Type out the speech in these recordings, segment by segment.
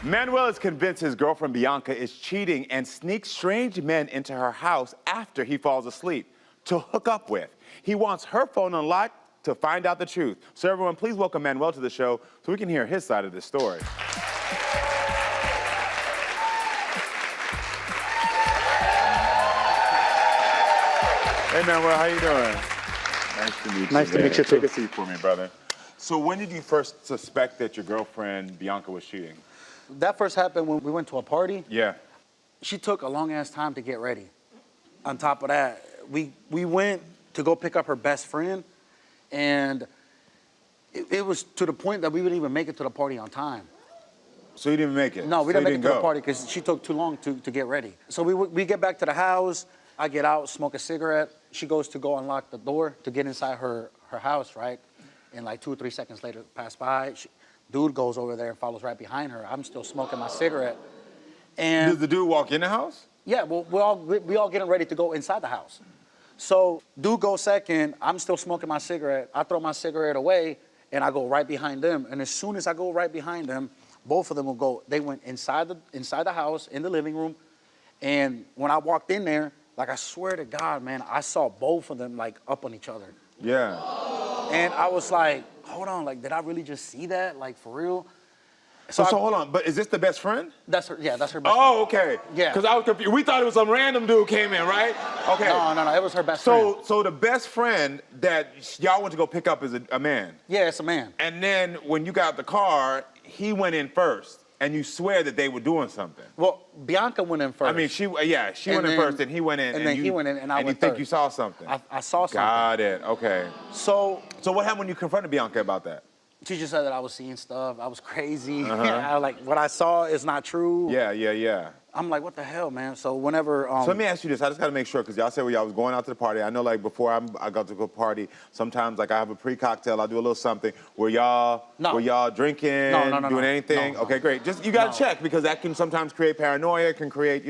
Manuel is convinced his girlfriend Bianca is cheating and sneaks strange men into her house after he falls asleep to hook up with. He wants her phone unlocked to find out the truth. So everyone, please welcome Manuel to the show so we can hear his side of this story. Hey Manuel, how you doing? Nice to meet you. Nice to meet you too. Take a seat for me, brother. So when did you first suspect that your girlfriend Bianca was cheating? That first happened when we went to a party. Yeah. She took a long ass time to get ready. On top of that, we went to go pick up her best friend, and it was to the point that we wouldn't even make it to the party on time. So you didn't make it? No, we So didn't make it to go. the party because she took too long to get ready. So we get back to the house. I get out, smoke a cigarette. She goes to go unlock the door to get inside her house, right? And like 2 or 3 seconds later, pass by. Dude goes over there and follows right behind her. I'm still smoking my cigarette. And Does the dude walk in the house? yeah, well, we all getting ready to go inside the house. So dude goes second. I'm still smoking my cigarette. I throw my cigarette away, and I go right behind them. And as soon as I go right behind them, both of them will go. They went inside the house, in the living room. And when I walked in there, like I swear to God, man, I saw both of them like up on each other. Yeah. And I was like, hold on, like, did I really just see that? Like, for real? So hold on, but is this the best friend? That's her, yeah, that's her best Oh, friend. okay. Yeah. Because I was confused. We thought it was some random dude came in, right? Okay. No, it was her best friend. So the best friend that y'all went to go pick up is a man. Yeah, it's a man. And then when you got out the car, he went in first. And you swear that they were doing something. Well, Bianca went in first. I mean, she went in first, and he went in. And then he went in, and I went you think third. you saw something? I saw something. Got it. Okay. So what happened when you confronted Bianca about that? she just said that I was seeing stuff. I was crazy. I, like, what I saw is not true. Yeah. I'm like, what the hell, man? So whenever... So let me ask you this. I just got to make sure, because y'all said y'all was going out to the party. I know, like, before I got to go party, sometimes, like, I have a pre-cocktail. I do a little something. Were y'all drinking, doing anything? No. Okay, great. Just, you got to check, because that can sometimes create paranoia, can create,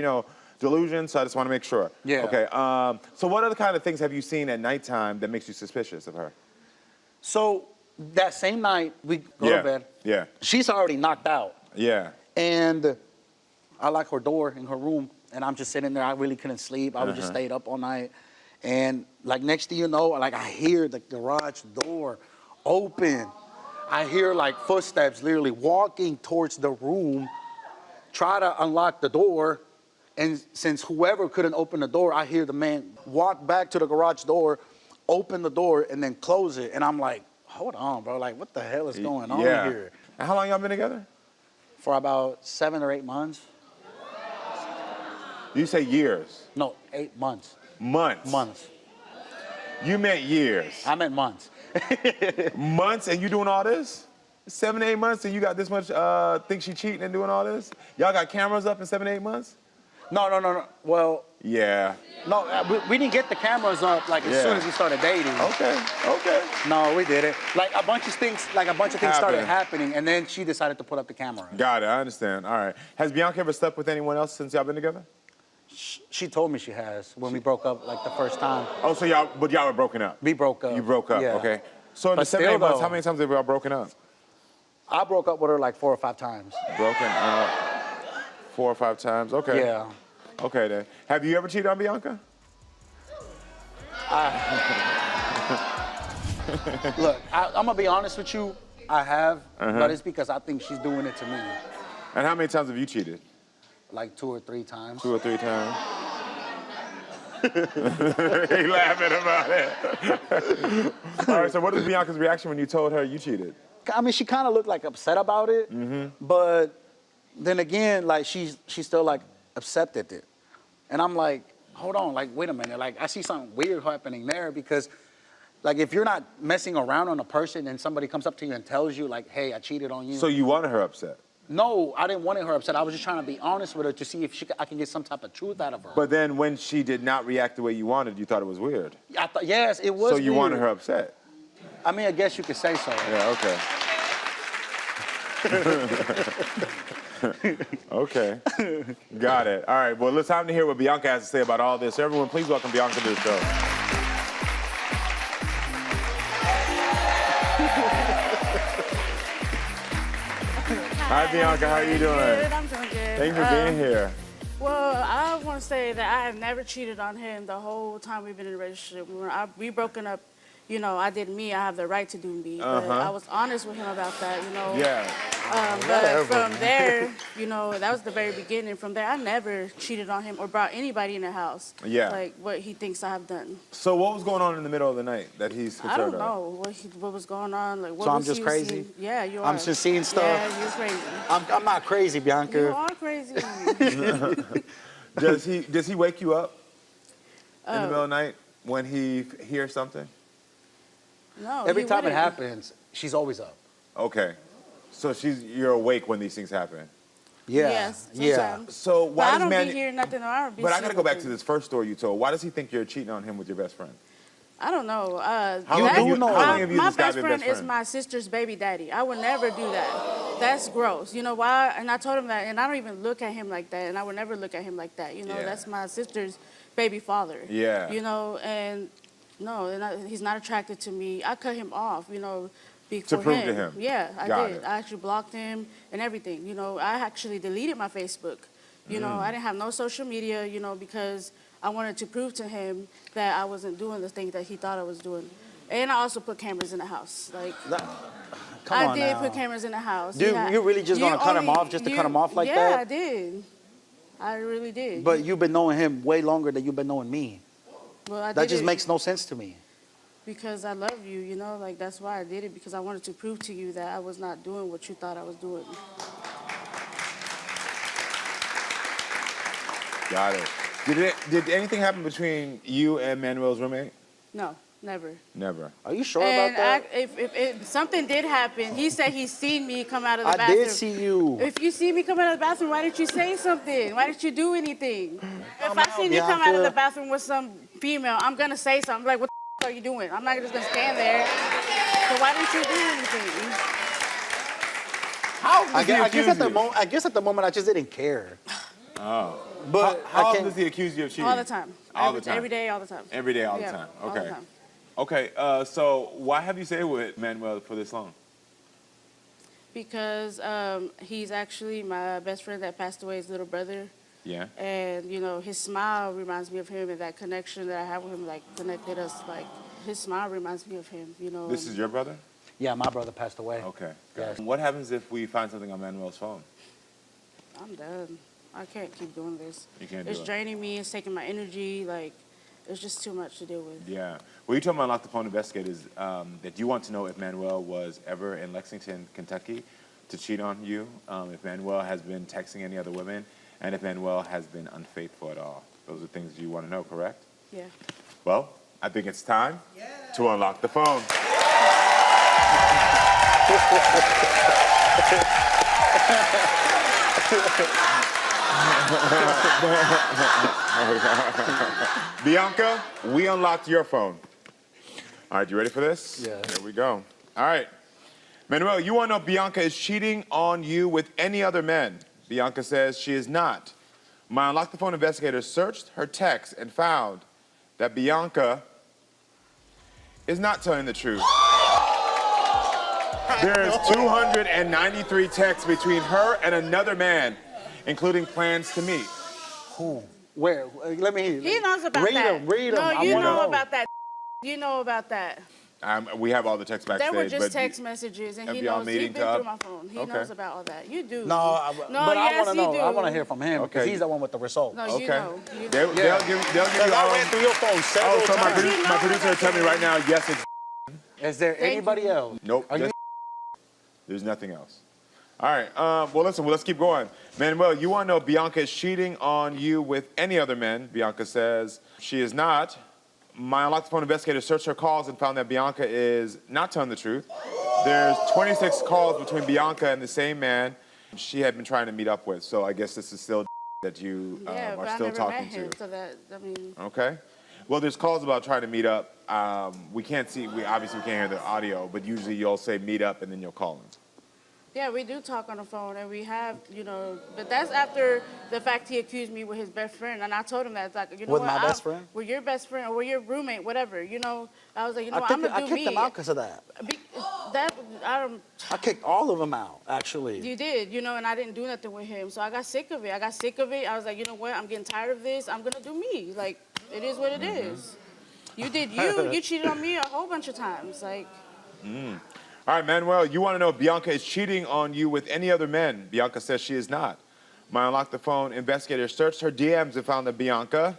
delusion. So I just want to make sure. Yeah. Okay. So what other kind of things have you seen at nighttime that makes you suspicious of her? So that same night, we go to bed. Yeah. She's already knocked out. Yeah. And I lock her door in her room, and I'm just sitting there. I really couldn't sleep. I was just stayed up all night. And like next thing you know, like I hear the garage door open. I hear like footsteps literally walking towards the room, try to unlock the door. And since whoever couldn't open the door, I hear the man walk back to the garage door, open the door, and then close it. And I'm like, hold on, bro. Like, what the hell is going on here? And how long y'all been together? For about 7 or 8 months. You say years? No, 8 months. Months? Months. You meant years. I meant months. Months, and you doing all this? 7 to 8 months, and you got this much think she cheating and doing all this? Y'all got cameras up in 7 to 8 months? No. Well, yeah. No, we didn't get the cameras up like as soon as we started dating. Okay. No, we didn't. Like a bunch of things started happening, and then she decided to put up the camera. Got it. I understand. All right. Has Bianca ever slept with anyone else since y'all been together? She told me she has when we broke up, like the first time. Oh, so y'all were broken up? We broke up. You broke up. Yeah. Okay. So in the 7 to 8 months, how many times have y'all broken up? I broke up with her like 4 or 5 times. Broken up 4 or 5 times. Okay. Yeah. Okay then. Have you ever cheated on Bianca? Look, I'm gonna be honest with you. I have, but it's because I think she's doing it to me. And how many times have you cheated? Like 2 or 3 times. 2 or 3 times. He laughing about it. All right, so what was Bianca's reaction when you told her you cheated? I mean, she kind of looked like upset about it, but then again, like she still like accepted it. And I'm like, hold on, like, wait a minute. Like, I see something weird happening there because, like, if you're not messing around on a person and somebody comes up to you and tells you, like, hey, I cheated on you. So you wanted her upset? No, I didn't want her upset. I was just trying to be honest with her to see if I can get some type of truth out of her. But then when she did not react the way you wanted, you thought it was weird? I thought, yes, it was So you weird. wanted her upset? I mean, I guess you could say so. Yeah, okay. Okay. Got it. All right, well, it's time to hear what Bianca has to say about all this. Everyone, please welcome Bianca to the show. Hi, Bianca. How are you doing? Good. I'm doing good. Thanks for being here. Well, I want to say that I have never cheated on him the whole time we've been in a relationship. We broken up, you know, I did me. I have the right to do me. But I was honest with him about that, you know. Yeah. But from there, you know, that was the very beginning. From there, I never cheated on him or brought anybody in the house. Yeah. Like what he thinks I have done. So what was going on in the middle of the night that he's I concerned don't of? know what was going on. Like what So I'm was just he crazy? seeing? Yeah, you are. I'm just seeing stuff. Yeah, you're crazy. I'm not crazy, Bianca. You are crazy. Does he wake you up in the middle of the night when he hears something? No. Every he time it wouldn't. happens, she's always up. Okay. So you're awake when these things happen. Yeah. Yes. Yeah. Sometimes. So But why I does don't man? be hearing nothing. I don't be But I gotta seeing go back to nothing. this first story you told. Why does he think you're cheating on him with your best friend? I don't know. How long have you my this guy best been friend best is friend? my sister's baby daddy. I would never do that. That's gross. You know why? And I told him that, and I don't even look at him like that, and I would never look at him like that. You know, Yeah. that's my sister's baby father. Yeah. You know, and no, he's not attracted to me. I cut him off. You know. To prove to him. Yeah, I Got did. it. I actually blocked him and everything. You know, I actually deleted my Facebook. You know, I didn't have no social media, you know, because I wanted to prove to him that I wasn't doing the things that he thought I was doing. And I also put cameras in the house. Like, Come I on did now. put cameras in the house. Dude, Yeah. you really just gonna cut him off just to cut him off like yeah, that? Yeah, I did. I really did. But you've been knowing him way longer than you've been knowing me. well, I That did just it makes no sense to me. because I love you, you know, like that's why I did it, because I wanted to prove to you that I was not doing what you thought I was doing. Got it. Did anything happen between you and Manuel's roommate? No, never. Never. Are you sure And about that? if something did happen, he said he's seen me come out of the I bathroom. did see you. If you see me come out of the bathroom, why didn't you say something? Why didn't you do anything? If I seen you come out of the Bianca. bathroom with some female, I'm gonna say something. Like, what the are you doing? I'm not just gonna stand there. So why didn't you do anything? How I guess at the moment I just didn't care. Oh. But How I often can't. does he accuse you of cheating? All the time. All the time. Every day, all the time. Every day, all the Yeah, time. all Okay. the time. Okay. So why have you stayed with Manuel for this long? Because he's actually my best friend that passed away, his little brother. Yeah. And, you know, his smile reminds me of him, and that connection that I have with him, like, connected us. Like, his smile reminds me of him, you know. This is your brother? Yeah, my brother passed away. Okay. Yes. What happens if we find something on Manuel's phone? I'm done. I can't keep doing this. You can't It's do it. draining me. It's taking my energy. Like, it's just too much to deal with. Yeah. Well, you told my Lock the Phone investigators that you want to know if Manuel was ever in Lexington, Kentucky to cheat on you, if Manuel has been texting any other women, and if Manuel has been unfaithful at all. Those are things you want to know, correct? Yeah. Well, I think it's time to unlock the phone. Bianca, we unlocked your phone. All right, you ready for this? Yeah. Here we go. All right. Manuel, you want to know if Bianca is cheating on you with any other men? Bianca says she is not. My Unlock the Phone investigators searched her texts and found that Bianca is not telling the truth. There is 293 texts between her and another man, including plans to meet. Who? Where? Let me. He knows about read that. Him, read No, him. you I wanna know about that. You know about that. We have all the texts backstage. They were just but text messages, and have he y'all knows. meeting He's been to through my phone. He Okay. knows about all that. You do. No, No, but I yes, want to know. you I do. want to hear from him because Okay. he's the one with the results. No, you Okay. know. You They'll give Because you I ran through your phone several Oh, so times. you know my producer will tell me right now, yes, it's Is there Thank anybody you. else? nope. Are you? just- There's nothing else. All right. Well, listen. Well, let's keep going. Manuel, you want to know if Bianca is cheating on you with any other men? Bianca says she is not. My Unlock the Phone investigators searched her calls and found that Bianca is not telling the truth. There's 26 calls between Bianca and the same man she had been trying to meet up with. So I guess this is still that you Yeah, but are I still never talking met him, to. so that, I mean, Okay. Well, there's calls about trying to meet up. We can't see. We obviously can't hear the audio, but usually you'll say meet up and then you'll call him. yeah, we do talk on the phone, and we have, you know, but that's after the fact he accused me with his best friend, and I told him that, it's like, you know With what, my best friend? with your best friend or with your roommate, whatever, you know, I was like, you know, I what, I'm kicked gonna do them me. out because of that. I kicked all of them out, actually. You did, you know, and I didn't do nothing with him. So I got sick of it. I was like, you know what? I'm getting tired of this. I'm gonna do me. Like, it is what it is. You did you. You cheated on me a whole bunch of times. Like. All right, Manuel, you want to know if Bianca is cheating on you with any other men. Bianca says she is not. My Unlock the Phone investigator searched her DMs and found that Bianca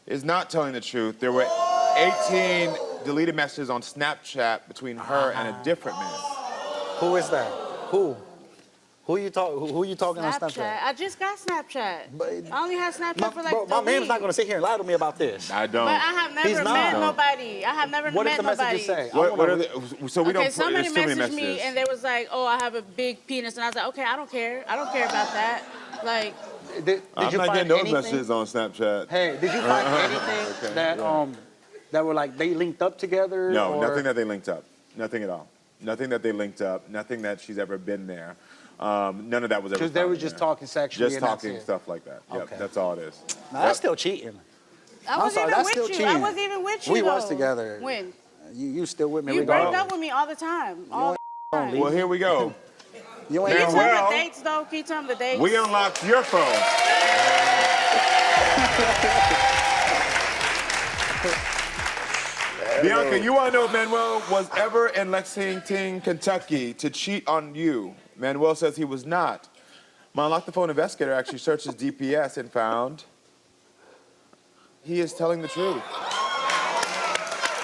is not telling the truth. There were 18 deleted messages on Snapchat between her and a different man. Who is that? Who? Who you talking on Snapchat? I just got Snapchat. But- I only had Snapchat for like Bro, my a man's week. not gonna sit here and lie to me about this. I don't. But I have He's never not. met nobody. I have never What met did the nobody. messages say? I What wanna- are the, so we Okay, don't. somebody There's too many messaged me messages. and they was like, "Oh, I have a big penis," and I was like, "Okay, I don't care. I don't care about that." Like, Did I'm you not find getting those anything? messages on Snapchat. Hey, did you find anything that were like they linked up together? No, or? nothing that they linked up. Nothing at all. Nothing that they linked up. Nothing that she's ever been there. None of that was ever. Because they were found just there. talking sexually. Just and that's talking it. stuff like that. Yep, Okay. that's all it is. Now, that's still cheating. I wasn't sorry, even that's still with you. I cheating. wasn't even with you. We was though. together. When? You still with me? You break regardless. up with me all the time. All the time. leave Well, here we go. You Can ain't you Now, tell well, the dates though? Can you tell them the dates? We unlocked your phone. Bianca, you want to know if Manuel was ever in Lexington, Kentucky to cheat on you? Manuel says he was not. My Unlock the Phone investigator actually searched his DPS and found he is telling the truth.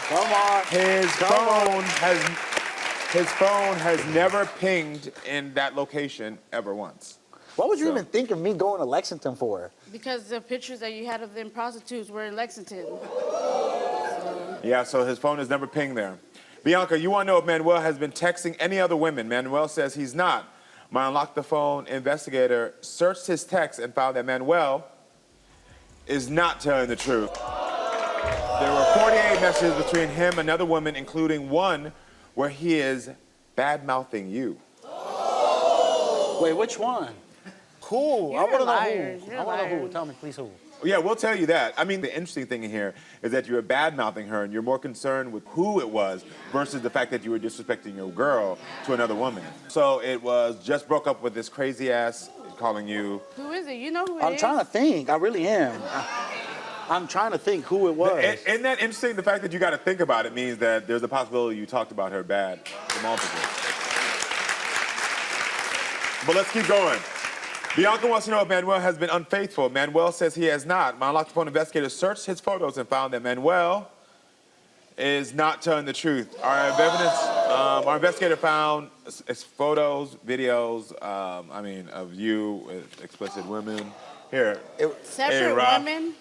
Come on. His phone has never pinged in that location ever once. What would you So- even think of me going to Lexington for? Because the pictures that you had of them prostitutes were in Lexington. Yeah, so his phone has never pinged there. Bianca, you want to know if Manuel has been texting any other women. Manuel says he's not. My Unlock the Phone investigator searched his text and found that Manuel is not telling the truth. There were 48 messages between him and another woman, including one where he is bad-mouthing you. Wait, which one? Who? You're I want to know liars. who. You're I want to know who. liars. Tell me, please, who? Yeah, we'll tell you that. I mean, the interesting thing in here is that you were bad-mouthing her and you're more concerned with who it was versus the fact that you were disrespecting your girl to another woman. So it was just broke up with this crazy ass calling you. Who is it? You know who it is? I'm trying to think. I really am. I'm trying to think who it was. Isn't that interesting? The fact that you got to think about it means that there's a possibility you talked about her bad to multiple. But let's keep going. Bianca wants to know if Manuel has been unfaithful. Manuel says he has not. My Unlock the Phone investigator searched his photos and found that Manuel is not telling the truth. Our investigator found his photos, videos, of you with explicit women. Here. Separate Rob. women?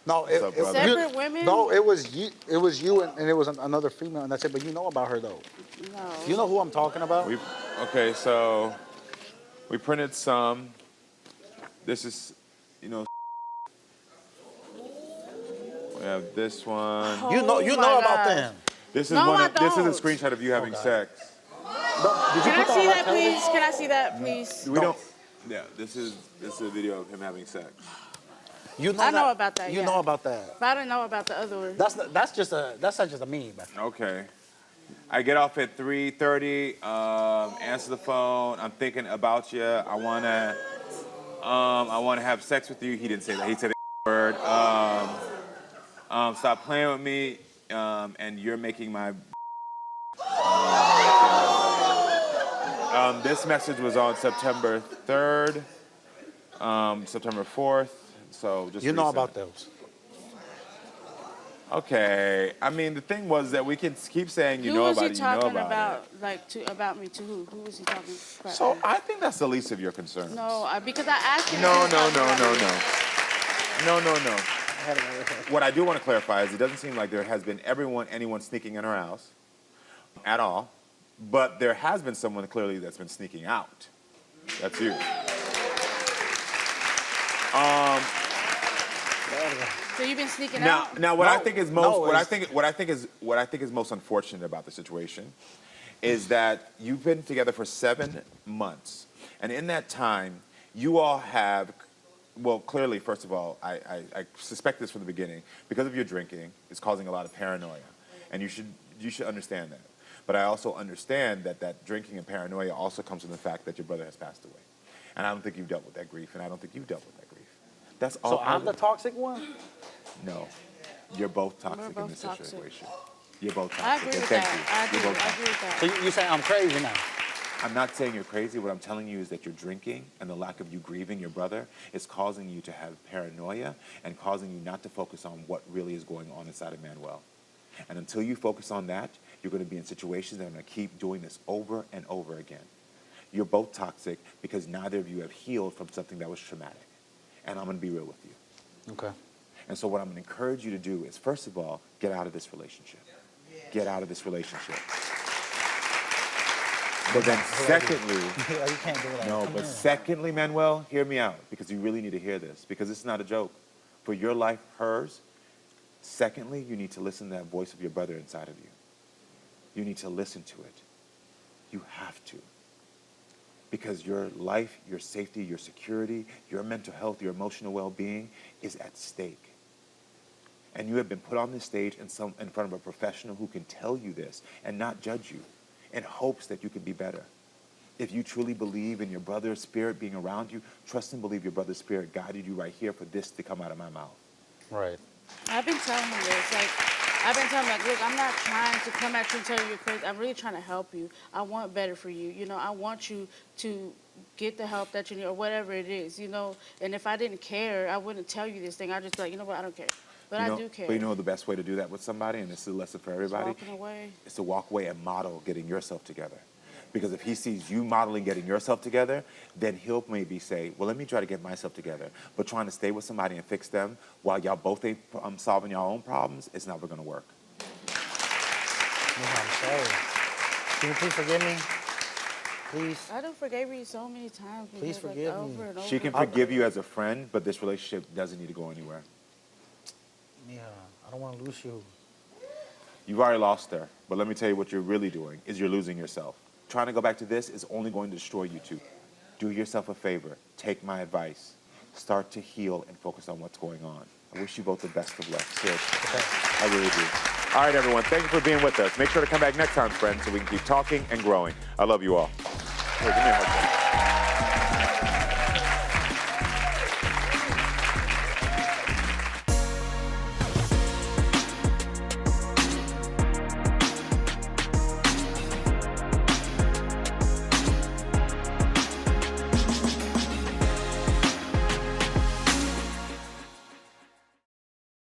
No, What's up, brother? Separate women? No, it was you. It was you, and it was another female, and that's it. But you know about her though. No. You know who I'm talking about? Okay, so we printed some. This is, we have this one. You know my about gosh. them. This is No, one. I This is a don't. screenshot of you having sex. Did you Can I put see on that, television? please? Can I see that, please? We don't. Yeah, this is a video of him having sex. You know I know that- about that, You yeah. know about that. But I didn't know about the other one. That's not just a meme. Okay. I get off at 3:30. Answer the phone. I'm thinking about you. I wanna have sex with you. He didn't say that. He said the word. Stop playing with me. And you're making my. This message was on September 3rd, September 4th. So just You know recent. about those. Okay. I mean, the thing was that we can keep saying you Who know was about he it, you know talking about about me to who? Who was he talking it. about? So I think that's the least of your concerns. Because I asked him. No, if he was talking about me. No. What I do want to clarify is it doesn't seem like there has been anyone sneaking in her house at all, but there has been someone clearly that's been sneaking out. That's you. So you've been sneaking out? Now, what I think is most unfortunate about the situation is that you've been together for 7 months, and in that time, you all have. Well, clearly, first of all, I suspect this from the beginning because of your drinking. It's causing a lot of paranoia, and you should understand that. But I also understand that that drinking and paranoia also comes from the fact that your brother has passed away. And I don't think you've dealt with that grief, and I don't think you've dealt with that grief. That's all. So I'm the toxic one? No. You're both toxic We're both in this toxic. situation. You're both toxic. I agree and with thank that. you. I You're do. both I toxic. agree with that. So you saying I'm crazy now? I'm not saying you're crazy. What I'm telling you is that you're drinking and the lack of you grieving your brother is causing you to have paranoia and causing you not to focus on what really is going on inside of Manuel. And until you focus on that, you're going to be in situations that are going to keep doing this over and over again. You're both toxic because neither of you have healed from something that was traumatic. And I'm going to be real with you. Okay. And so what I'm going to encourage you to do is, first of all, get out of this relationship. Get out of this relationship. But then secondly, you can't do that. no, but secondly, Manuel, hear me out, because you really need to hear this, because this is not a joke. For your life, hers, secondly, you need to listen to that voice of your brother inside of you. You need to listen to it. You have to. Because your life, your safety, your security, your mental health, your emotional well-being is at stake. And you have been put on this stage in front of a professional who can tell you this and not judge you, in hopes that you can be better. If you truly believe in your brother's spirit being around you, trust and believe your brother's spirit guided you right here for this to come out of my mouth. Right. I've been telling him this. I've been telling him, look, I'm not trying to come at you and tell you you're crazy. I'm really trying to help you. I want better for you. I want you to get the help that you need or whatever it is, And if I didn't care, I wouldn't tell you this thing. I'd just be like, you know what, I don't care. But I do care. But you know the best way to do that with somebody, and this is a lesson for everybody, Walking away. is to walk away and model getting yourself together. Because if he sees you modeling getting yourself together, then he'll maybe say, well, let me try to get myself together. But trying to stay with somebody and fix them while y'all both ain't solving your own problems, it's never going to work. I'm sorry. Can you please forgive me? Please? I done forgave you so many times. Please forgive me. Over and over. She can forgive you as a friend, but this relationship doesn't need to go anywhere. Yeah, I don't want to lose you. You've already lost her, but let me tell you what you're really doing is you're losing yourself. Trying to go back to this is only going to destroy you two. Do yourself a favor. Take my advice. Start to heal and focus on what's going on. I wish you both the best of luck. Seriously. I really do. All right, everyone. Thank you for being with us. Make sure to come back next time, friends, so we can keep talking and growing. I love you all. Here, give me a hug.